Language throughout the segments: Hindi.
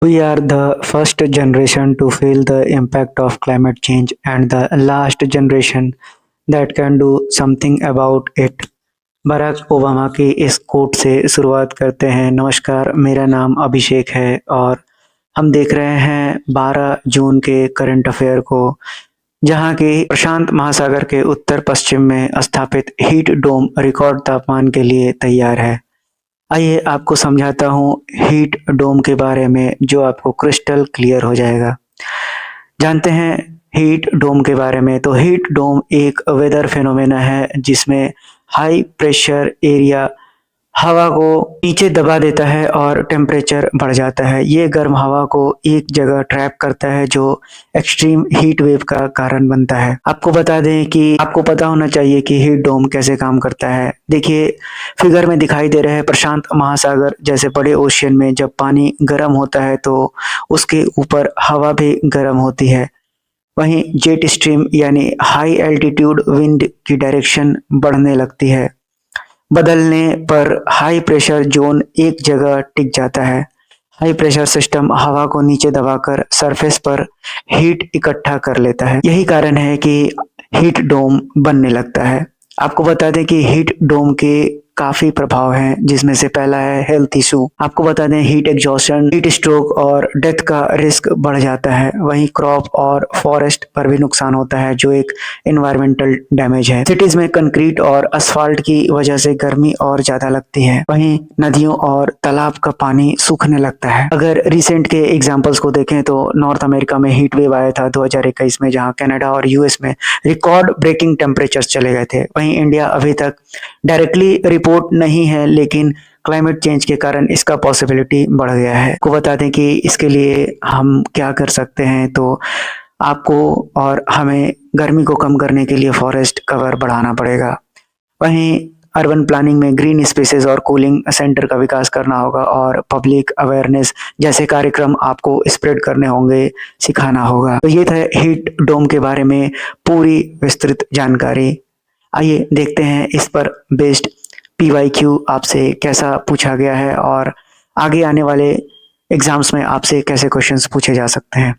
We are the first generation to feel the impact of climate change and the last generation that can do something about it. Barack Obama की इस कोट से शुरुआत करते हैं। नमस्कार, मेरा नाम अभिषेक है और हम देख रहे हैं 12 जून के करंट अफेयर को, जहां की प्रशांत महासागर के उत्तर पश्चिम में स्थापित हीट डोम रिकॉर्ड तापमान के लिए तैयार है। आइए आपको समझाता हूँ हीट डोम के बारे में, जो आपको क्रिस्टल क्लियर हो जाएगा। जानते हैं हीट डोम के बारे में। तो हीट डोम एक वेदर फेनोमेना है जिसमें हाई प्रेशर एरिया हवा को नीचे दबा देता है और टेम्परेचर बढ़ जाता है। ये गर्म हवा को एक जगह ट्रैप करता है, जो एक्सट्रीम हीट वेव का कारण बनता है। आपको बता दें कि आपको पता होना चाहिए कि हीट डोम कैसे काम करता है। देखिए, फिगर में दिखाई दे रहे हैं प्रशांत महासागर जैसे बड़े ओशियन में जब पानी गर्म होता है तो उसके ऊपर हवा भी गर्म होती है। वहीं जेट स्ट्रीम यानी हाई एल्टीट्यूड विंड की डायरेक्शन बढ़ने लगती है। बदलने पर हाई प्रेशर जोन एक जगह टिक जाता है। हाई प्रेशर सिस्टम हवा को नीचे दबाकर सरफेस पर हीट इकट्ठा कर लेता है। यही कारण है कि हीट डोम बनने लगता है। आपको बता दें कि हीट डोम के काफी प्रभाव हैं, जिसमें से पहला है हेल्थ इशू। आपको बता दें हीट एग्जॉशन, हीट स्ट्रोक और डेथ का रिस्क बढ़ जाता है। वहीं क्रॉप और फॉरेस्ट पर भी नुकसान होता है, जो एक एनवायरमेंटल डैमेज है। सिटीज में कंक्रीट और असफाल्ट की वजह से गर्मी और ज्यादा लगती है। वहीं नदियों और तालाब का पानी सूखने लगता है। अगर रिसेंट के एग्जांपल्स को देखें तो नॉर्थ अमेरिका में हीट वेव आया था 2021 में, जहां कनाडा और यूएस में रिकॉर्ड ब्रेकिंग टेम्परेचर्स चले गए थे। वहीं इंडिया अभी तक डायरेक्टली रिपोर्ट नहीं है, लेकिन क्लाइमेट चेंज के कारण इसका पॉसिबिलिटी बढ़ गया है। आपको बता दें कि इसके लिए हम क्या कर सकते हैं। तो आपको और हमें गर्मी को कम करने के लिए फॉरेस्ट कवर बढ़ाना पड़ेगा। वहीं अर्बन प्लानिंग में ग्रीन स्पेसेस और कूलिंग सेंटर का विकास करना होगा और पब्लिक अवेयरनेस जैसे कार्यक्रम आपको स्प्रेड करने होंगे, सिखाना होगा। तो ये था हीट डोम के बारे में पूरी विस्तृत जानकारी। आइए देखते हैं इस पर बेस्ड PYQ आपसे कैसा पूछा गया है और आगे आने वाले एग्जाम्स में आपसे कैसे क्वेश्चंस पूछे जा सकते हैं।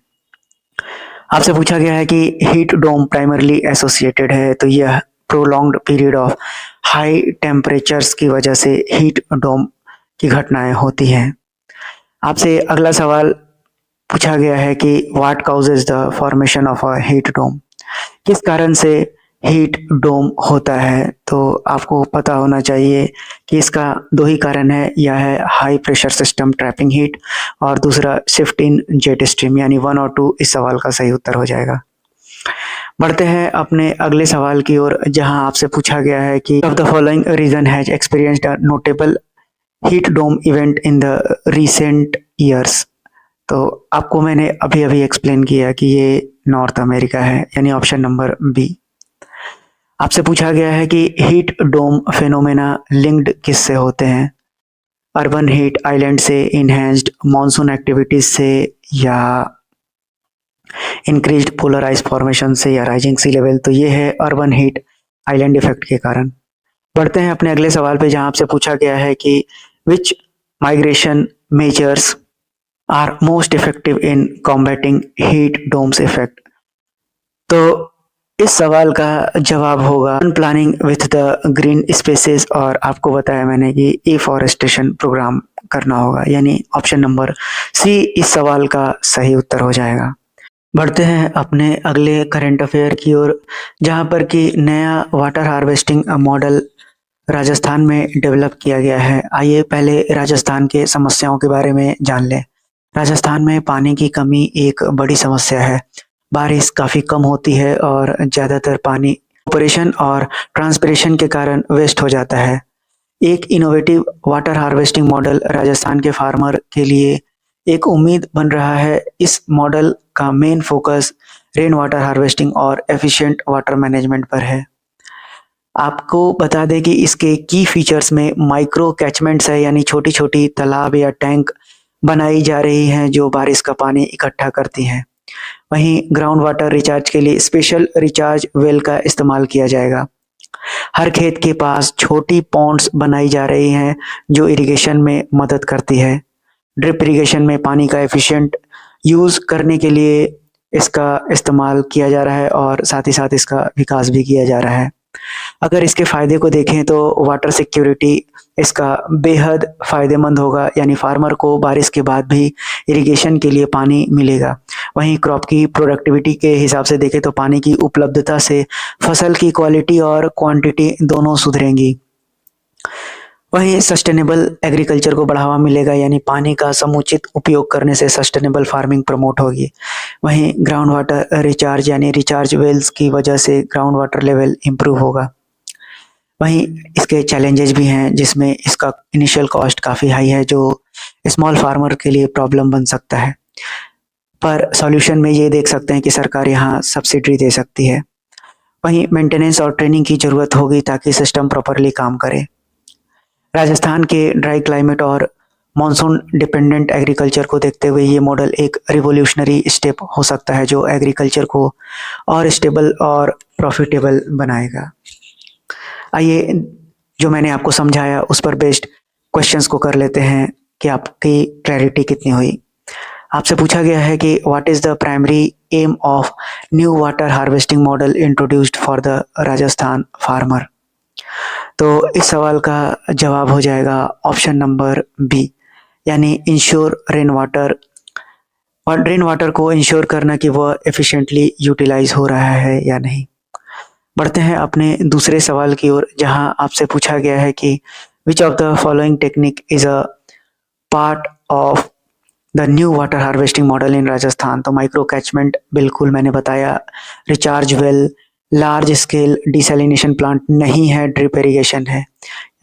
आपसे पूछा गया है कि हीट डोम प्राइमरली एसोसिएटेड है, तो यह prolonged period of high temperatures की वजह से हीट डोम की घटनाएं होती हैं। आपसे अगला सवाल पूछा गया है कि what causes the formation of a heat dome, किस कारण से हीट डोम होता है। तो आपको पता होना चाहिए कि इसका दो ही कारण है, यह है high pressure system trapping heat और दूसरा शिफ्ट इन जेट स्ट्रीम, यानी 1 और 2 इस सवाल का सही उत्तर हो जाएगा। बढ़ते हैं अपने अगले सवाल की ओर, जहां आपसे पूछा गया है कि of the following region has experienced a notable heat dome event in the recent years. तो आपको मैंने अभी अभी एक्सप्लेन किया कि ये नॉर्थ अमेरिका है, यानी ऑप्शन नंबर बी। आपसे पूछा गया है कि हीट डोम फेनोमेना लिंक्ड किससे होते हैं, अर्बन हीट आइलैंड से, इनहेंस्ड मॉनसून एक्टिविटीज से, या इंक्रीज्ड पोलर आइस फॉर्मेशन से, या राइजिंग सी लेवल। तो ये है अर्बन हीट आइलैंड इफेक्ट के कारण। बढ़ते हैं अपने अगले सवाल पे, जहां आपसे पूछा गया है कि which migration measures are most effective in combating heat domes effect. तो इस सवाल का जवाब होगा planning with the green spaces, और आपको बताया मैंने कि एफॉरेस्टेशन प्रोग्राम करना होगा, यानी ऑप्शन नंबर सी इस सवाल का सही उत्तर हो जाएगा। बढ़ते हैं अपने अगले करंट अफेयर की ओर, जहां पर कि नया वाटर हार्वेस्टिंग मॉडल राजस्थान में डेवलप किया गया है। आइए पहले राजस्थान के समस्याओं के बारे में जान लें। राजस्थान में पानी की कमी एक बड़ी समस्या है। बारिश काफ़ी कम होती है और ज़्यादातर पानी ऑपरेशन और ट्रांसपिरेशन के कारण वेस्ट हो जाता है। एक innovative water harvesting model Rajasthan के फार्मर के लिए एक उम्मीद बन रहा है। इस मॉडल का main focus rain water harvesting और एफिशिएंट वाटर मैनेजमेंट पर है। आपको बता दें कि इसके की फीचर्स में माइक्रो कैचमेंट्स है, यानी छोटी छोटी तालाब या टैंक बनाई जा रही हैं जो बारिश का पानी इकट्ठा करती हैं। वहीं ग्राउंड वाटर रिचार्ज के लिए स्पेशल रिचार्ज वेल का इस्तेमाल किया जाएगा। हर खेत के पास छोटी पॉन्ड्स बनाई जा रही हैं जो इरिगेशन में मदद करती है। ड्रिप इरिगेशन में पानी का एफिशिएंट यूज़ करने के लिए इसका इस्तेमाल किया जा रहा है और साथ ही साथ इसका विकास भी किया जा रहा है। अगर इसके फ़ायदे को देखें तो वाटर सिक्योरिटी इसका बेहद फ़ायदेमंद होगा, यानी फार्मर को बारिश के बाद भी इरिगेशन के लिए पानी मिलेगा। वहीं क्रॉप की प्रोडक्टिविटी के हिसाब से देखें तो पानी की उपलब्धता से फसल की क्वालिटी और क्वांटिटी दोनों सुधरेंगी। वहीं सस्टेनेबल एग्रीकल्चर को बढ़ावा मिलेगा, यानी पानी का समुचित उपयोग करने से सस्टेनेबल फार्मिंग प्रमोट होगी। वहीं ग्राउंड वाटर रिचार्ज यानी रिचार्ज वेल्स की वजह से ग्राउंड वाटर लेवल इम्प्रूव होगा। वहीं इसके चैलेंजेस भी हैं, जिसमें इसका इनिशियल कॉस्ट काफ़ी हाई है जो स्मॉल फार्मर के लिए प्रॉब्लम बन सकता है। पर सॉल्यूशन में ये देख सकते हैं कि सरकार यहाँ सब्सिडी दे सकती है। वहीं मेंटेनेंस और ट्रेनिंग की ज़रूरत होगी ताकि सिस्टम प्रॉपरली काम करे। राजस्थान के ड्राई क्लाइमेट और मॉनसून डिपेंडेंट एग्रीकल्चर को देखते हुए ये मॉडल एक रिवोल्यूशनरी स्टेप हो सकता है जो एग्रीकल्चर को और स्टेबल और प्रॉफिटेबल बनाएगा। आइए जो मैंने आपको समझाया उस पर बेस्ड क्वेश्चंस को कर लेते हैं कि आपकी क्लैरिटी कितनी हुई। आपसे पूछा गया है कि what is the primary aim of new water harvesting model introduced for the Rajasthan farmer. तो इस सवाल का जवाब हो जाएगा ऑप्शन नंबर बी, यानी इंश्योर रेन वाटर, और रेन वाटर को इंश्योर करना कि वह एफिशिएंटली यूटिलाइज हो रहा है या नहीं। बढ़ते हैं अपने दूसरे सवाल की ओर, जहां आपसे पूछा गया है कि which of the following technique is a part of the new water harvesting model in Rajasthan. तो माइक्रो कैचमेंट बिल्कुल मैंने बताया, recharge well, large scale desalination plant नहीं है, ड्रिप इरिगेशन है,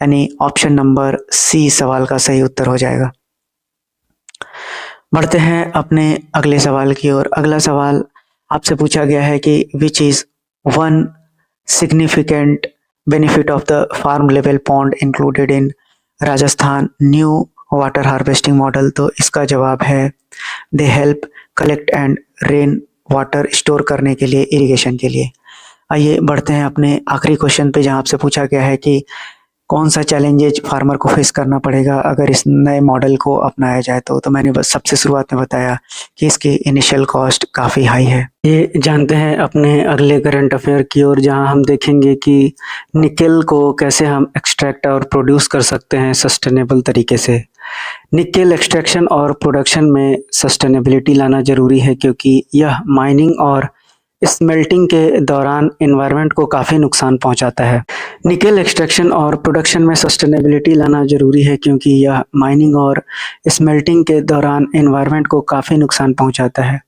यानी ऑप्शन नंबर सी सवाल का सही उत्तर हो जाएगा। बढ़ते हैं अपने अगले सवाल की ओर। अगला सवाल आपसे पूछा गया है कि which is one significant benefit of the farm level pond included in Rajasthan new water harvesting model. तो इसका जवाब है they help collect and rain water store करने के लिए, इरिगेशन के लिए। आइए बढ़ते हैं अपने आखिरी क्वेश्चन पे, जहां आपसे पूछा गया है कि कौन सा चैलेंजेज फार्मर को फेस करना पड़ेगा अगर इस नए मॉडल को अपनाया जाए। तो मैंने बस सबसे शुरुआत में बताया कि इसकी इनिशियल कॉस्ट काफ़ी हाई है। ये जानते हैं अपने अगले करंट अफेयर की ओर, जहां हम देखेंगे कि निकेल को कैसे हम एक्सट्रैक्ट और प्रोड्यूस कर सकते हैं सस्टेनेबल तरीके से। निकेल एक्सट्रैक्शन और प्रोडक्शन में सस्टेनेबिलिटी लाना जरूरी है, क्योंकि यह माइनिंग और स्मेल्टिंग के दौरान एनवायरनमेंट को काफ़ी नुकसान पहुंचाता है। निकेल एक्सट्रैक्शन और प्रोडक्शन में सस्टेनेबिलिटी लाना ज़रूरी है, क्योंकि यह माइनिंग और स्मेल्टिंग के दौरान एनवायरनमेंट को काफ़ी नुकसान पहुंचाता है।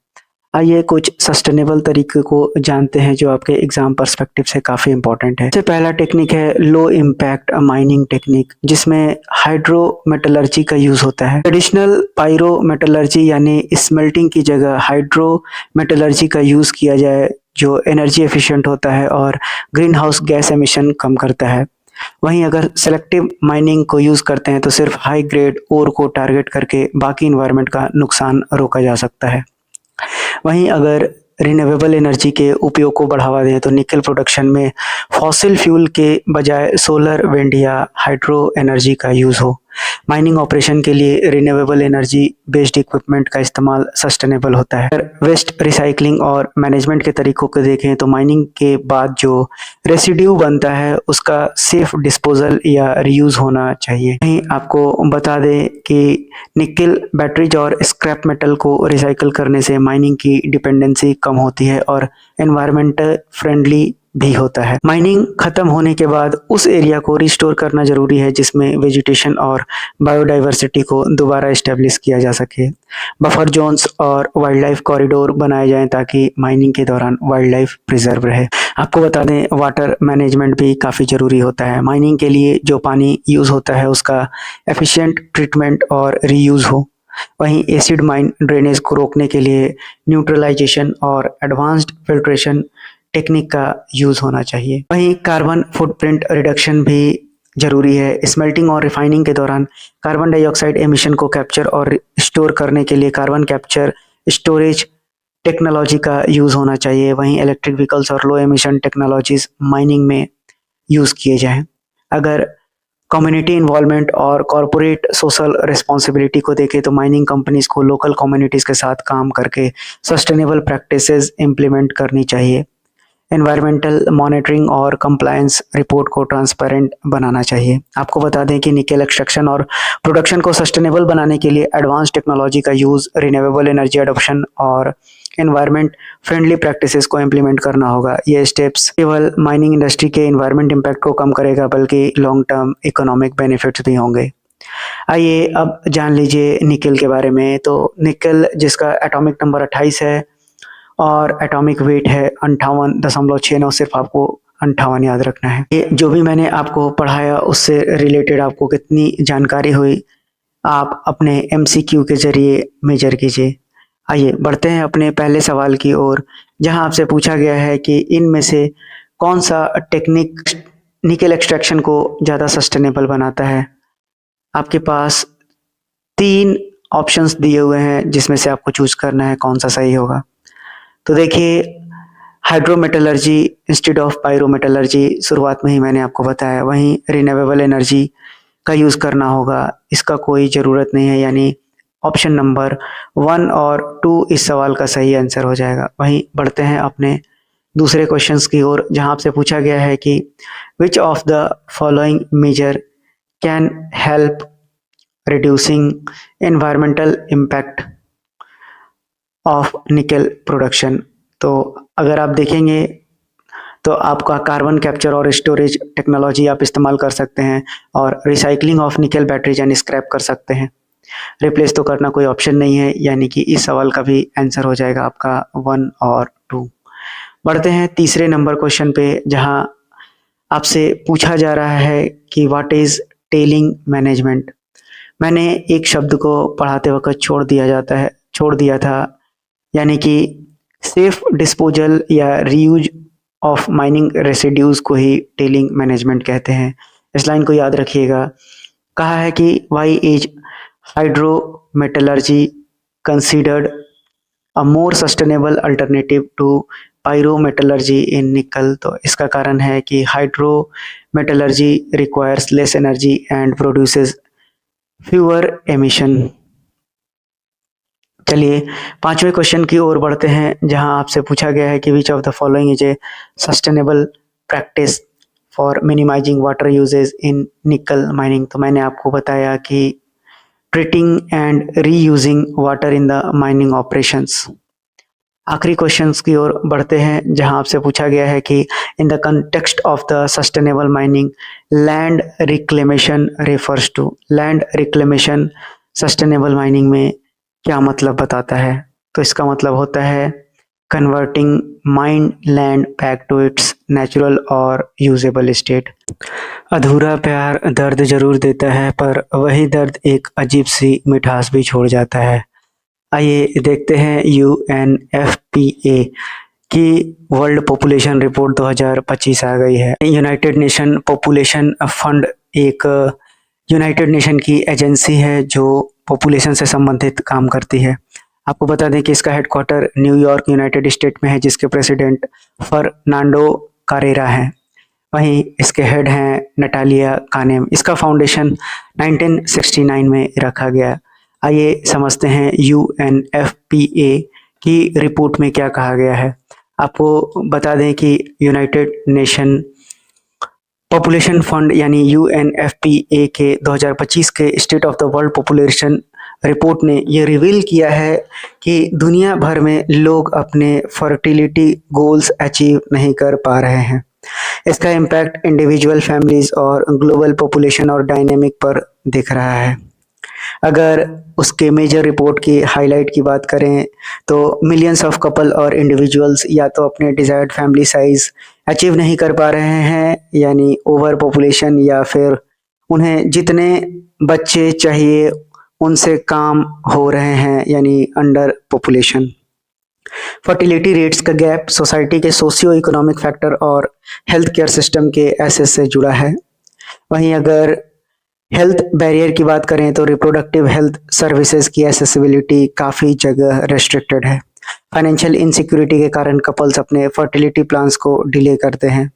आइए कुछ सस्टेनेबल तरीके को जानते हैं जो आपके एग्जाम पर्सपेक्टिव से काफ़ी इंपॉर्टेंट है। सबसे पहला टेक्निक है लो इम्पैक्ट माइनिंग टेक्निक, जिसमें हाइड्रो मेटलर्जी का यूज़ होता है। ट्रेडिशनल पायरो मेटलर्जी यानी स्मेल्टिंग की जगह हाइड्रो मेटलर्जी का यूज़ किया जाए, जो एनर्जी एफिशिएंट होता है और ग्रीन हाउस गैस एमिशन कम करता है। वहीं अगर सेलेक्टिव माइनिंग को यूज़ करते हैं तो सिर्फ हाई ग्रेड ओर को टारगेट करके बाकी इन्वायरमेंट का नुकसान रोका जा सकता है। वहीं अगर रिन्यूएबल एनर्जी के उपयोग को बढ़ावा दें तो निकेल प्रोडक्शन में फॉसिल फ्यूल के बजाय सोलर, विंड या हाइड्रो एनर्जी का यूज़ हो। माइनिंग ऑपरेशन के लिए रिन्यूएबल एनर्जी बेस्ड इक्विपमेंट का इस्तेमाल सस्टेनेबल होता है। अगर वेस्ट रिसाइकलिंग और मैनेजमेंट के तरीकों को देखें तो माइनिंग के बाद जो रेसिड्यू बनता है उसका सेफ डिस्पोजल या रीयूज़ होना चाहिए। वहीं आपको बता दें कि निकेल बैटरीज और स्क्रैप मेटल को रिसाइकल करने से माइनिंग की डिपेंडेंसी कम होती है और एनवायरमेंटल फ्रेंडली भी होता है। माइनिंग खत्म होने के बाद उस एरिया को रिस्टोर करना जरूरी है जिसमें वेजिटेशन और बायोडाइवर्सिटी को दोबारा इस्टेब्लिश किया जा सके। बफर जोन्स और वाइल्ड लाइफ कॉरिडोर बनाए जाएं ताकि माइनिंग के दौरान वाइल्ड लाइफ प्रिजर्व रहे। आपको बता दें वाटर मैनेजमेंट भी काफ़ी ज़रूरी होता है। माइनिंग के लिए जो पानी यूज़ होता है उसका एफिशिएंट ट्रीटमेंट और रीयूज़ हो। वहीं एसिड माइन ड्रेनेज को रोकने के लिए न्यूट्रलाइजेशन और एडवांस्ड फिल्ट्रेशन टेक्निक का यूज़ होना चाहिए। वहीं कार्बन फुटप्रिंट रिडक्शन भी जरूरी है। स्मेल्टिंग और रिफाइनिंग के दौरान कार्बन डाइऑक्साइड एमिशन को कैप्चर और स्टोर करने के लिए कार्बन कैप्चर स्टोरेज टेक्नोलॉजी का यूज़ होना चाहिए। वहीं इलेक्ट्रिक व्हीकल्स और लो एमिशन टेक्नोलॉजीज माइनिंग में यूज़ किए जाएं। अगर कम्युनिटी इन्वॉल्वमेंट और कॉरपोरेट सोशल रिस्पॉन्सिबिलिटी को देखें तो माइनिंग कंपनीज को लोकल कम्युनिटीज़ के साथ काम करके सस्टेनेबल प्रैक्टिसेस इम्प्लीमेंट करनी चाहिए। एनवायरमेंटल मॉनिटरिंग और कंप्लायंस रिपोर्ट को ट्रांसपेरेंट बनाना चाहिए। आपको बता दें कि निकेल एक्सट्रैक्शन और प्रोडक्शन को सस्टेनेबल बनाने के लिए एडवांस टेक्नोलॉजी का यूज़, रिन्यूएबल एनर्जी एडॉप्शन और एनवायरमेंट फ्रेंडली प्रैक्टिसेस को इम्प्लीमेंट करना होगा। ये स्टेप्स केवल माइनिंग इंडस्ट्री के एनवायरमेंट इम्पैक्ट को कम करेगा बल्कि लॉन्ग टर्म इकोनॉमिक बेनिफिट्स भी होंगे। आइए अब जान लीजिए निकेल के बारे में। तो निकेल जिसका एटॉमिक नंबर 28 है और एटॉमिक वेट है 58.69, सिर्फ आपको 58 याद रखना है। ये जो भी मैंने आपको पढ़ाया उससे रिलेटेड आपको कितनी जानकारी हुई आप अपने MCQ के जरिए मेजर कीजिए। आइए बढ़ते हैं अपने पहले सवाल की ओर, जहां आपसे पूछा गया है कि इनमें से कौन सा टेक्निक निकेल एक्सट्रैक्शन को ज़्यादा सस्टेनेबल बनाता है। आपके पास 3 ऑप्शंस दिए हुए हैं जिसमें से आपको चूज करना है कौन सा सही होगा। तो देखिए, हाइड्रोमेटलर्जी इंस्टेड ऑफ पायरोमेटलर्जी शुरुआत में ही मैंने आपको बताया। वहीं रिन्यूएबल एनर्जी का यूज़ करना होगा, इसका कोई ज़रूरत नहीं है, यानी ऑप्शन नंबर 1 और 2 इस सवाल का सही आंसर हो जाएगा। वहीं बढ़ते हैं अपने दूसरे क्वेश्चंस की ओर, जहां आपसे पूछा गया है कि which of the following measure can help reducing environmental impact of nickel production. तो अगर आप देखेंगे तो आपका कार्बन कैप्चर और स्टोरेज टेक्नोलॉजी आप इस्तेमाल कर सकते हैं और रिसाइकलिंग ऑफ निकेल बैटरीज यानी स्क्रैप कर सकते हैं। रिप्लेस तो करना कोई ऑप्शन नहीं है, यानी कि इस सवाल का भी आंसर हो जाएगा आपका 1 और 2। बढ़ते हैं तीसरे नंबर क्वेश्चन पे, जहां आपसे पूछा जा रहा है कि व्हाट इज टेलिंग मैनेजमेंट। मैंने एक शब्द को पढ़ाते वक्त छोड़ दिया था, यानी कि सेफ डिस्पोजल या रीयूज ऑफ माइनिंग रेसिड्यूज को ही टेलिंग मैनेजमेंट कहते हैं। इस लाइन को याद रखिएगा। कहा है कि why is hydrometallurgy considered a more sustainable alternative to pyrometallurgy in nickel. तो इसका कारण है कि hydrometallurgy requires less energy and produces fewer emission. चलिए 5वें क्वेश्चन की ओर बढ़ते हैं, जहां आपसे पूछा गया है कि which of the following is a sustainable practice for minimizing water usage in nickel mining. तो मैंने आपको बताया कि treating and reusing water in the mining operations. आखिरी क्वेश्चंस की ओर बढ़ते हैं, जहां आपसे पूछा गया है कि in the context of the sustainable mining land reclamation refers to. Land reclamation sustainable mining में क्या मतलब बताता है। तो इसका मतलब होता है converting mined land back to its natural और यूजेबल स्टेट। अधूरा प्यार दर्द जरूर देता है, पर वही दर्द एक अजीब सी मिठास भी छोड़ जाता है। आइए देखते हैं UNFPA की वर्ल्ड पॉपुलेशन रिपोर्ट 2025 आ गई है। यूनाइटेड नेशन पॉपुलेशन फंड एक यूनाइटेड नेशन की एजेंसी है जो पॉपुलेशन से संबंधित काम करती है। आपको बता दें कि इसका हेडक्वार्टर न्यूयॉर्क यूनाइटेड स्टेट में है, जिसके प्रेसिडेंट फर्नांडो कारेरा हैं। वहीं इसके हेड हैं नटालिया कानेम। इसका फाउंडेशन 1969 में रखा गया। आइए समझते हैं UNFPA की रिपोर्ट में क्या कहा गया है। आपको बता दें कि यूनाइटेड नेशन पॉपुलेशन फंड यानी UNFPA के 2025 के state of the world population report ने ये रिवील किया है कि दुनिया भर में लोग अपने फर्टिलिटी गोल्स अचीव नहीं कर पा रहे हैं। इसका इम्पैक्ट इंडिविजुअल फैमिलीज और ग्लोबल पॉपुलेशन और डायनेमिक पर दिख रहा है। अगर उसके मेजर रिपोर्ट की हाईलाइट की बात करें तो मिलियंस ऑफ कपल और इंडिविजुअल्स या तो अपने डिजायर्ड फैमिली साइज अचीव नहीं कर पा रहे हैं, यानी ओवर पॉपुलेशन, या फिर उन्हें जितने बच्चे चाहिए उनसे काम हो रहे हैं, यानी अंडर पॉपुलेशन। फर्टिलिटी रेट्स का गैप सोसाइटी के सोशियो इकोनॉमिक फैक्टर और हेल्थ केयर सिस्टम के एसेस से जुड़ा है। वहीं अगर हेल्थ बैरियर की बात करें तो रिप्रोडक्टिव हेल्थ सर्विसेज की एसेसिबिलिटी काफ़ी जगह रेस्ट्रिक्टेड है। फाइनेंशियल इनसिक्योरिटी के कारण कपल्स अपने फर्टिलिटी प्लान्स को डिले करते हैं।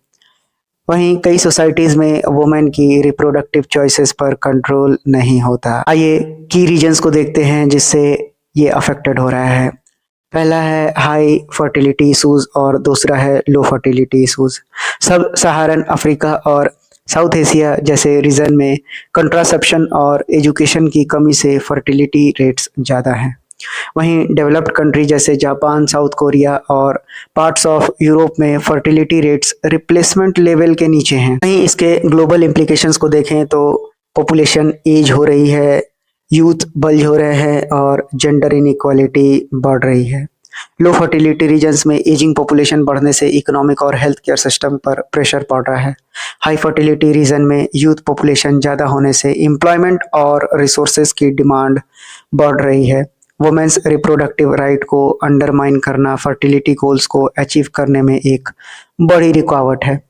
वहीं कई सोसाइटीज में वुमेन की रिप्रोडक्टिव चॉइसेस पर कंट्रोल नहीं होता। आइए की रीजंस को देखते हैं जिससे ये अफेक्टेड हो रहा है। पहला है हाई फर्टिलिटी इशूज और दूसरा है लो फर्टिलिटी इशूज। सब सहारन अफ्रीका और साउथ एशिया जैसे रीजन में कंट्रासेप्शन और एजुकेशन की कमी से फर्टिलिटी रेट्स ज़्यादा हैं। वहीं डेवलप्ड कंट्री जैसे जापान, साउथ कोरिया और पार्ट्स ऑफ यूरोप में फर्टिलिटी रेट्स रिप्लेसमेंट लेवल के नीचे हैं। वहीं इसके ग्लोबल इम्प्लीकेशंस को देखें तो पॉपुलेशन एज हो रही है, यूथ बल्ज हो रहे हैं और जेंडर इनइक्वालिटी बढ़ रही है। लो फर्टिलिटी रीजन्स में एजिंग पॉपुलेशन बढ़ने से इकोनॉमिक और हेल्थ केयर सिस्टम पर प्रेशर पड़ रहा है। हाई फर्टिलिटी रीजन में यूथ पॉपुलेशन ज़्यादा होने से एम्प्लॉयमेंट और रिसोर्सेज की डिमांड बढ़ रही है। वुमेन्स रिप्रोडक्टिव राइट को अंडरमाइन करना फर्टिलिटी गोल्स को अचीव करने में एक बड़ी रुकावट है।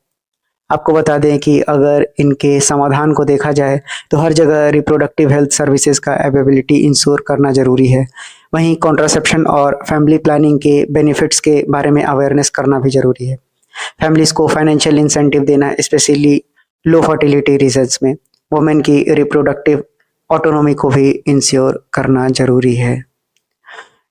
आपको बता दें कि अगर इनके समाधान को देखा जाए तो हर जगह रिप्रोडक्टिव हेल्थ सर्विसेज का अवेलेबिलिटी इंश्योर करना ज़रूरी है। वहीं कॉन्ट्रासेप्शन और फैमिली प्लानिंग के बेनिफिट्स के बारे में अवेयरनेस करना भी ज़रूरी है। फैमिलीज़ को फाइनेंशियल इंसेंटिव देना स्पेशली लो फर्टिलिटी रीजन्स में वुमेन की रिप्रोडक्टिव ऑटोनॉमी को भी इंश्योर करना ज़रूरी है।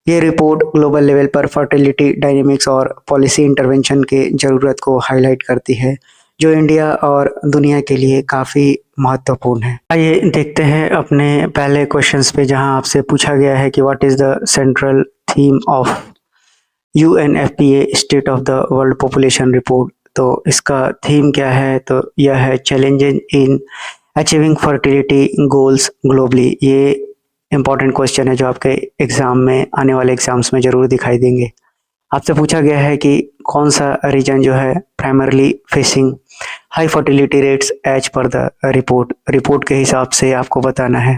ये रिपोर्ट ग्लोबल लेवल पर फर्टिलिटी डायनेमिक्स और पॉलिसी इंटरवेंशन के ज़रूरत को हाईलाइट करती है, जो इंडिया और दुनिया के लिए काफ़ी महत्वपूर्ण है। आइए देखते हैं अपने पहले क्वेश्चंस पे, जहां आपसे पूछा गया है कि what is the central theme of UNFPA state of the world population report. तो इसका थीम क्या है, तो यह है challenges in achieving fertility goals globally. ये इम्पॉर्टेंट क्वेश्चन है जो आपके एग्ज़ाम में, आने वाले एग्जाम्स में ज़रूर दिखाई देंगे। आपसे पूछा गया है कि कौन सा रीजन जो है primarily facing high fertility rates as per the report के हिसाब से आपको बताना है।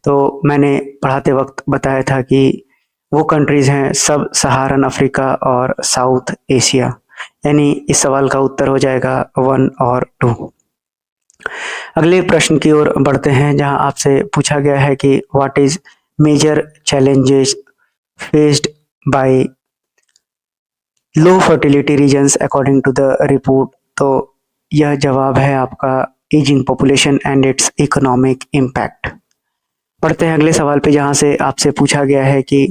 तो मैंने पढ़ाते वक्त बताया था कि वो कंट्रीज़ हैं सब सहारन अफ्रीका और साउथ एशिया, यानी इस सवाल का उत्तर हो जाएगा 1 और 2। अगले प्रश्न की ओर बढ़ते हैं, जहां आपसे पूछा गया है कि what is major challenges faced by low fertility regions according to the report. तो यह जवाब है आपका ageing population and its economic impact. पढ़ते हैं अगले सवाल पे, जहां से आपसे पूछा गया है कि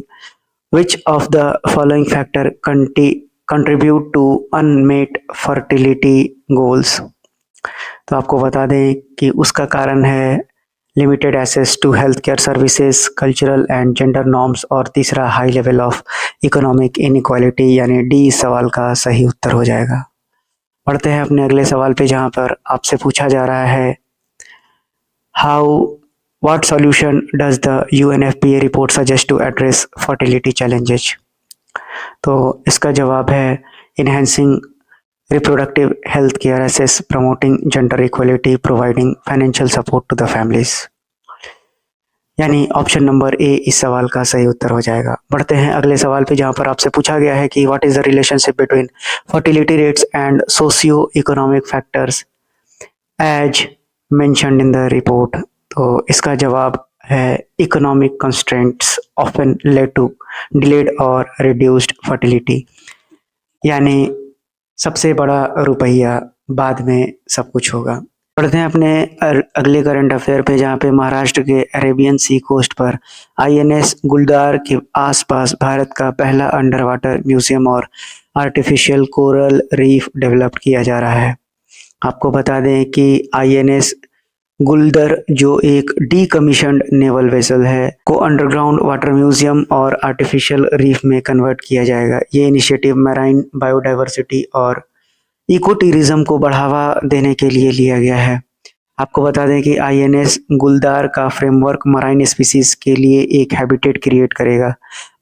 which of the following factor contribute to unmet fertility goals. तो आपको बता दें कि उसका कारण है limited access to health care services, cultural and gender norms, और तीसरा high level of economic inequality, यानी डी इस सवाल का सही उत्तर हो जाएगा। पढ़ते हैं अपने अगले सवाल पे, जहां पर आपसे पूछा जा रहा है what solution does the UNFPA report suggest to address fertility challenges। तो इसका जवाब है enhancing reproductive health care access, promoting gender equality, providing financial support to the families, यानी ऑप्शन नंबर ए इस सवाल का सही उत्तर हो जाएगा। बढ़ते हैं अगले सवाल पे, जहां पर आपसे पूछा गया है कि what is the relationship between fertility rates and socio economic factors as mentioned in the report. तो इसका जवाब है economic constraints often led to delayed और रिड्यूस्ड फर्टिलिटी, यानी सबसे बड़ा रुपया बाद में सब कुछ होगा। पढ़ते हैं अपने अगले करंट अफेयर पे, जहाँ पे महाराष्ट्र के अरेबियन सी कोस्ट पर INS गुलदार के आसपास भारत का पहला अंडर वाटर म्यूजियम और आर्टिफिशियल कोरल रीफ डेवलप किया जा रहा है। आपको बता दें कि INS गुलदर, जो एक डीकमीशन्ड नेवल वेसल है, को अंडरग्राउंड वाटर म्यूजियम और आर्टिफिशियल रीफ में कन्वर्ट किया जाएगा। ये इनिशिएटिव मैराइन बायोडाइवर्सिटी और इको टूरिज्म को बढ़ावा देने के लिए लिया गया है। आपको बता दें कि INS गुलदार का फ्रेमवर्क मराइन स्पीसीज के लिए एक हैबिटेट क्रिएट करेगा।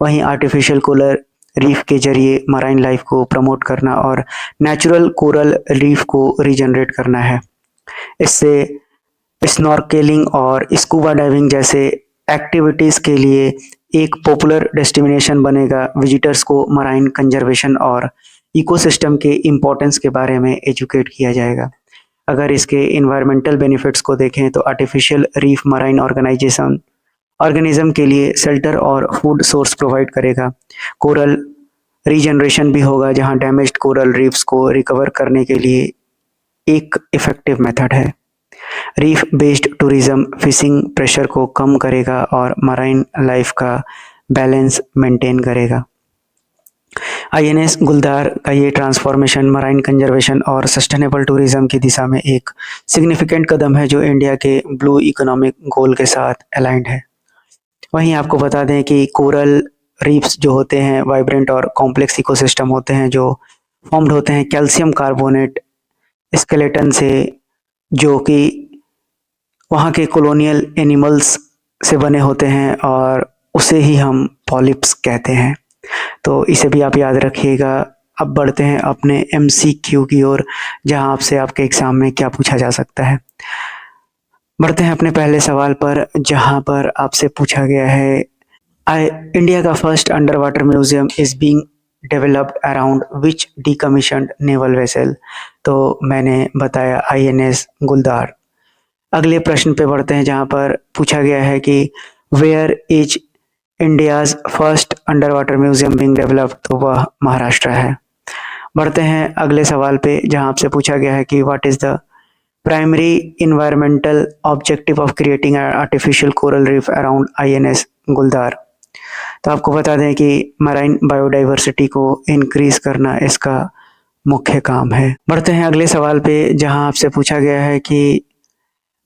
वहीं आर्टिफिशियल कोरल रीफ के जरिए मराइन लाइफ को प्रमोट करना और नेचुरल कोरल रीफ को रीजनरेट करना है। इससे स्नॉर्केलिंग और स्कूबा डाइविंग जैसे एक्टिविटीज़ के लिए एक पॉपुलर डेस्टिनेशन बनेगा। विजिटर्स को मराइन कंजर्वेशन और इकोसिस्टम के इम्पोर्टेंस के बारे में एजुकेट किया जाएगा। अगर इसके इन्वायरमेंटल बेनिफिट्स को देखें तो आर्टिफिशियल रीफ मराइन ऑर्गेनिज्म के लिए शेल्टर और फूड सोर्स प्रोवाइड करेगा। कोरल रीजनरेशन भी होगा, जहां डैमेज्ड कोरल रीफ्स को रिकवर करने के लिए एक इफ़ेक्टिव मेथड है। Reef based tourism fishing pressure को कम करेगा और मराइन लाइफ का बैलेंस मेंटेन करेगा। आईएनएस गुलदार का ये ट्रांसफॉर्मेशन मराइन कंजर्वेशन और सस्टेनेबल टूरिज्म की दिशा में एक सिग्निफिकेंट कदम है जो इंडिया के ब्लू इकोनॉमिक गोल के साथ अलाइंड है। वहीं आपको बता दें कि कोरल रीफ्स जो होते हैं वाइब्रेंट और कॉम्प्लेक्स इकोसिस्टम होते हैं जो फॉर्म्ड होते हैं कैल्शियम कार्बोनेट स्केलेटन से, जो कि वहाँ के कॉलोनियल एनिमल्स से बने होते हैं और उसे ही हम पॉलिप्स कहते हैं। तो इसे भी आप याद रखिएगा। अब बढ़ते हैं अपने एमसीक्यू की ओर, जहाँ आपसे आपके एग्जाम में क्या पूछा जा सकता है। बढ़ते हैं अपने पहले सवाल पर, जहाँ पर आपसे पूछा गया है इंडिया का first under water museum is being developed around which decommissioned naval vessel. तो मैंने बताया आईएनएस गुलदार। अगले प्रश्न पे बढ़ते हैं, जहाँ पर पूछा गया है कि where is India's first under water museum being developed, तो वह महाराष्ट्र है। बढ़ते हैं अगले सवाल पे, जहाँ आपसे पूछा गया है कि what is the primary environmental objective of creating artificial coral reef around INS गुलदार। तो आपको बता दें कि मराइन बायोडाइवर्सिटी को इंक्रीज करना इसका मुख्य काम है। बढ़ते हैं अगले सवाल पे, जहाँ आपसे पूछा गया है कि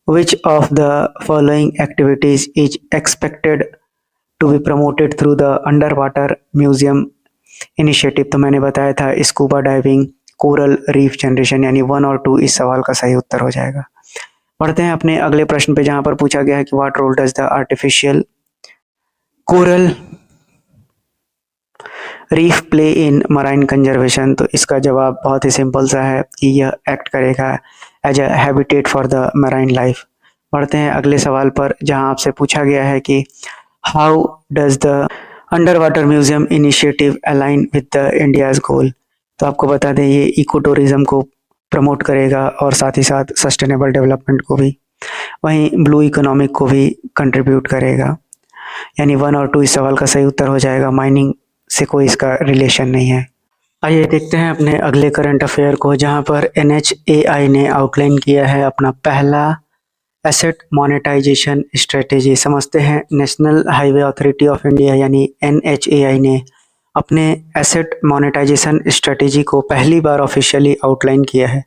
which of the following activities is expected to be promoted through the underwater museum initiative। तो मैंने बताया था scuba diving, coral reef generation, यानी 1 और 2 इस सवाल का सही उत्तर हो जाएगा। बढ़ते हैं अपने अगले प्रश्न पे, जहां पर पूछा गया है कि what role does the artificial coral reef play in marine conservation. तो इसका जवाब बहुत ही सिंपल सा है कि यह एक्ट करेगा as a habitat for the marine life. बढ़ते हैं अगले सवाल पर, जहां आपसे पूछा गया है कि how does the under water museum initiative align with the India's goal. तो आपको बता दें ये इको टूरिज्म को प्रमोट करेगा और साथ ही साथ सस्टेनेबल डेवलपमेंट को भी, वहीं ब्लू इकोनॉमिक को भी कंट्रीब्यूट करेगा, यानी 1 और 2 इस सवाल का सही उत्तर हो जाएगा। माइनिंग से कोई इसका रिलेशन नहीं है। आइए देखते हैं अपने अगले करंट अफेयर को, जहां पर NHAI ने आउटलाइन किया है अपना पहला एसेट मोनेटाइजेशन स्ट्रेटेजी। समझते हैं, national highway authority of India यानी NHAI ने अपने एसेट मोनेटाइजेशन स्ट्रेटेजी को पहली बार ऑफिशियली आउटलाइन किया है।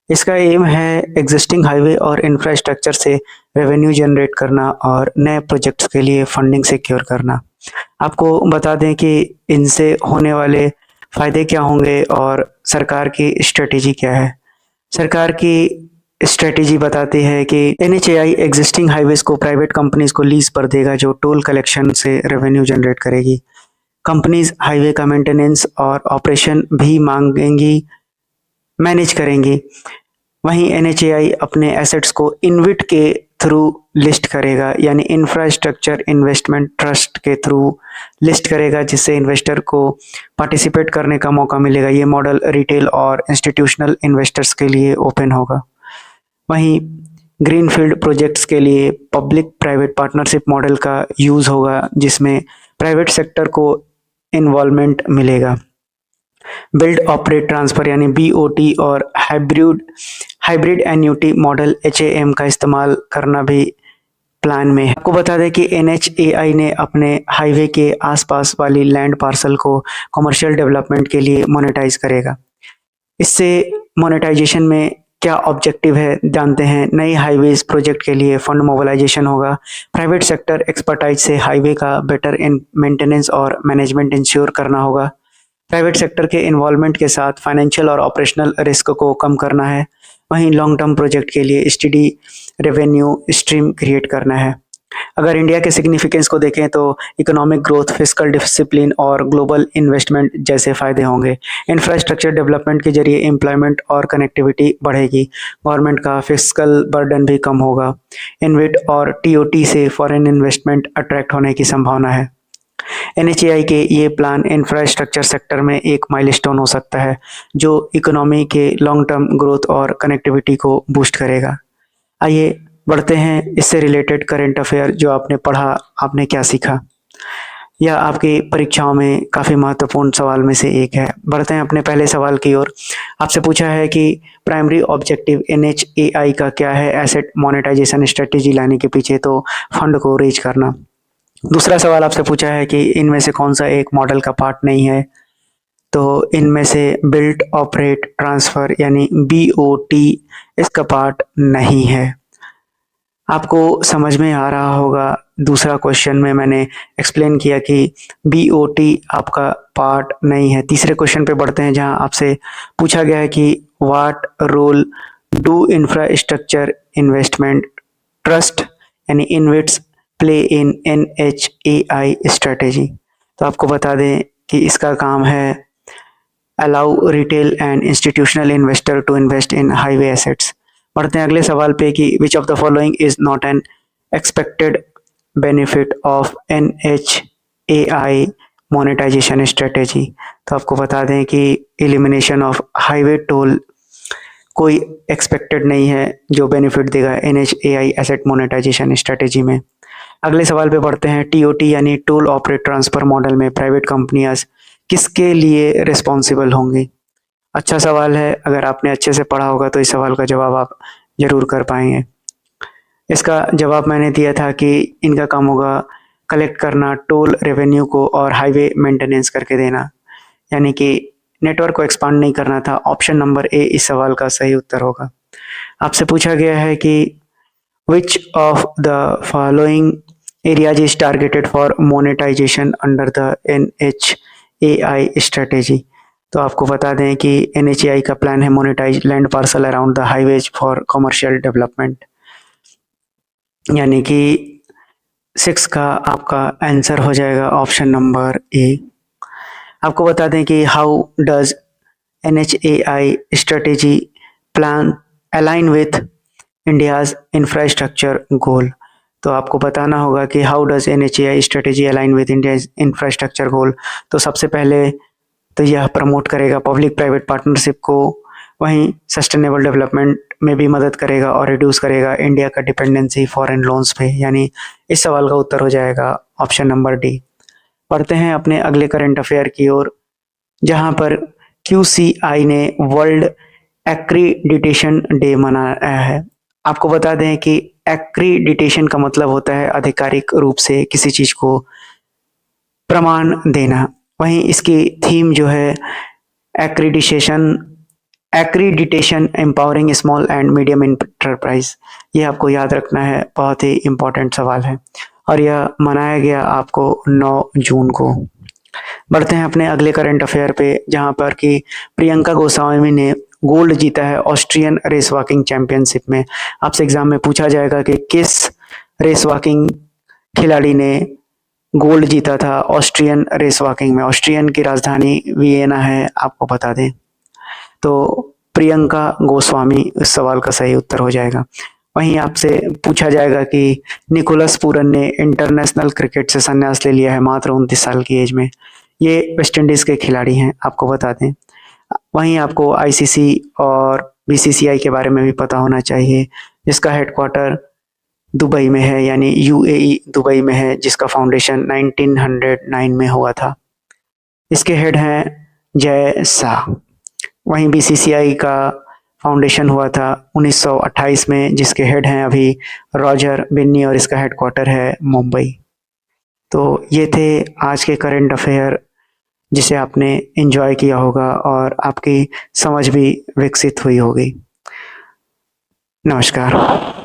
इसका एम है एग्जिस्टिंग हाईवे और इंफ्रास्ट्रक्चर से रेवेन्यू जनरेट करना और नए प्रोजेक्ट्स के लिए फंडिंग सिक्योर करना। आपको बता दें कि इनसे होने वाले फायदे क्या होंगे और सरकार की स्ट्रेटेजी क्या है। सरकार की स्ट्रेटेजी बताती है कि NHAI एग्जिस्टिंग हाईवेज को प्राइवेट कंपनीज को लीज पर देगा, जो टोल कलेक्शन से रेवेन्यू जनरेट करेगी। कंपनीज हाईवे का मेंटेनेंस और ऑपरेशन भी मांगेंगी, मैनेज करेंगी। वहीं NHAI अपने एसेट्स को इनविट के थ्रू लिस्ट करेगा, यानी इंफ्रास्ट्रक्चर इन्वेस्टमेंट ट्रस्ट के थ्रू लिस्ट करेगा, जिससे इन्वेस्टर को पार्टिसिपेट करने का मौका मिलेगा। ये मॉडल रिटेल और इंस्टीट्यूशनल इन्वेस्टर्स के लिए ओपन होगा। वहीं ग्रीनफील्ड प्रोजेक्ट्स के लिए पब्लिक प्राइवेट पार्टनरशिप मॉडल का यूज़ होगा, जिसमें प्राइवेट सेक्टर को इन्वॉल्वमेंट मिलेगा। बिल्ड ऑपरेट ट्रांसफर यानी BOT और हाइब्रिड एन्युटी मॉडल HAM का इस्तेमाल करना भी प्लान में है। आपको बता दें कि NHAI ने अपने हाईवे के आसपास वाली लैंड पार्सल को कमर्शियल डेवलपमेंट के लिए मोनेटाइज करेगा। इससे मोनेटाइजेशन में क्या ऑब्जेक्टिव है जानते हैं। नई हाईवेज प्रोजेक्ट के लिए फंड मोबिलाइजेशन होगा। प्राइवेट सेक्टर एक्सपर्टाइज से हाईवे का बेटर मेंटेनेंस और मैनेजमेंट इंश्योर करना होगा। प्राइवेट सेक्टर के इन्वॉल्वमेंट के साथ फाइनेंशियल और ऑपरेशनल रिस्क को कम करना है। वहीं लॉन्ग टर्म प्रोजेक्ट के लिए स्टडी रेवेन्यू स्ट्रीम क्रिएट करना है। अगर इंडिया के सिग्निफिकेंस को देखें तो इकोनॉमिक ग्रोथ, फिस्कल डिसिप्लिन और ग्लोबल इन्वेस्टमेंट जैसे फायदे होंगे। इंफ्रास्ट्रक्चर डेवलपमेंट के जरिए एम्प्लॉयमेंट और कनेक्टिविटी बढ़ेगी। गवर्नमेंट का फिस्कल बर्डन भी कम होगा। इनविट और TOT से फॉरेन इन्वेस्टमेंट अट्रैक्ट होने की संभावना है। NHAI के ये प्लान इंफ्रास्ट्रक्चर सेक्टर में एक माइलस्टोन हो सकता है, जो इकोनॉमी के लॉन्ग टर्म ग्रोथ और कनेक्टिविटी को बूस्ट करेगा। आइए बढ़ते हैं इससे रिलेटेड करंट अफेयर, जो आपने पढ़ा, आपने क्या सीखा। यह आपकी परीक्षाओं में काफ़ी महत्वपूर्ण सवाल में से एक है। बढ़ते हैं अपने पहले सवाल की ओर। आपसे पूछा है कि प्राइमरी ऑब्जेक्टिव NHAI का क्या है? एसेट मोनेटाइजेशन स्ट्रेटेजी लाने के पीछे तो फंड को रेज करना। दूसरा सवाल आपसे पूछा है कि इनमें से कौन सा एक मॉडल का पार्ट नहीं है? तो इनमें से बिल्ट ऑपरेट ट्रांसफ़र यानी BOT इसका पार्ट नहीं है। आपको समझ में आ रहा होगा, दूसरा क्वेश्चन में मैंने एक्सप्लेन किया कि BOT आपका पार्ट नहीं है। तीसरे क्वेश्चन पे बढ़ते हैं जहां आपसे पूछा गया है कि what role do infrastructure investment trust यानी InvITs play in NHAI strategy. तो आपको बता दें कि इसका काम है allow retail and institutional investor to invest in highway assets. बढ़ते हैं अगले सवाल पे कि which of the following is not an expected benefit of NHAI monetisation strategy. तो आपको बता दें कि एलिमिनेशन ऑफ हाईवे टोल कोई एक्सपेक्टेड नहीं है जो बेनिफिट देगा NHAI एसेट मोनेटाइजेशन स्ट्रेटेजी में। अगले सवाल पे बढ़ते हैं। TOT यानी टोल ऑपरेट ट्रांसफर मॉडल में प्राइवेट कंपनियां किसके लिए रिस्पॉन्सिबल होंगी? अच्छा सवाल है, अगर आपने अच्छे से पढ़ा होगा तो इस सवाल का जवाब आप जरूर कर पाएंगे। इसका जवाब मैंने दिया था कि इनका काम होगा कलेक्ट करना टोल रेवेन्यू को और हाईवे मेंटेनेंस करके देना, यानी कि नेटवर्क को एक्सपांड नहीं करना था। ऑप्शन नंबर ए इस सवाल का सही उत्तर होगा। आपसे पूछा गया है कि which of the following areas is targeted for monetisation under the NHAI strategy. तो आपको बता दें कि NHAI का प्लान है monetise land parcel around the highways for commercial development, यानी कि 6 का आपका आंसर हो जाएगा ऑप्शन नंबर ए। आपको बता दें कि how does NHAI strategy plan align with India's infrastructure goal. तो आपको बताना होगा कि how does NHAI strategy align with India's infrastructure goal. तो सबसे पहले तो यह प्रमोट करेगा पब्लिक प्राइवेट पार्टनरशिप को, वहीं सस्टेनेबल डेवलपमेंट में भी मदद करेगा और रिड्यूस करेगा इंडिया का डिपेंडेंसी फॉरेन लोन्स पे, यानी इस सवाल का उत्तर हो जाएगा ऑप्शन नंबर डी। पढ़ते हैं अपने अगले करंट अफेयर की ओर, जहां पर QCI ने वर्ल्ड एक्रीडिटेशन डे मनाया है। आपको बता दें कि एक्रीडिटेशन का मतलब होता है आधिकारिक रूप से किसी चीज को प्रमाण देना। वहीं इसकी थीम जो है accreditation empowering small and medium enterprise, ये आपको याद रखना है, बहुत ही इम्पोर्टेंट सवाल है और यह मनाया गया आपको 9 जून को। बढ़ते हैं अपने अगले करंट अफेयर पे, जहां पर कि प्रियंका गोस्वामी ने गोल्ड जीता है ऑस्ट्रियन रेस वॉकिंग चैंपियनशिप में। आपसे एग्जाम में पूछा जाएगा कि किस रेस वॉकिंग खिलाड़ी ने गोल्ड जीता था ऑस्ट्रियन रेस वॉकिंग में। ऑस्ट्रियन की राजधानी वियना है, आपको बता दें। तो प्रियंका गोस्वामी इस सवाल का सही उत्तर हो जाएगा। वहीं आपसे पूछा जाएगा कि निकोलस पूरन ने इंटरनेशनल क्रिकेट से संन्यास ले लिया है मात्र 29 साल की एज में। ये वेस्ट इंडीज के खिलाड़ी हैं, आपको बता दें। वहीं आपको ICC और BCCI के बारे में भी पता होना चाहिए, जिसका हेडक्वार्टर दुबई में है, यानी UAE दुबई में है, जिसका फाउंडेशन 1909 में हुआ था। इसके हेड हैं जय शाह। वहीं BCCI का फाउंडेशन हुआ था 1928 में, जिसके हेड हैं अभी रॉजर बिन्नी और इसका हेडक्वार्टर है मुंबई। तो ये थे आज के करंट अफेयर, जिसे आपने एंजॉय किया होगा और आपकी समझ भी विकसित हुई होगी। नमस्कार।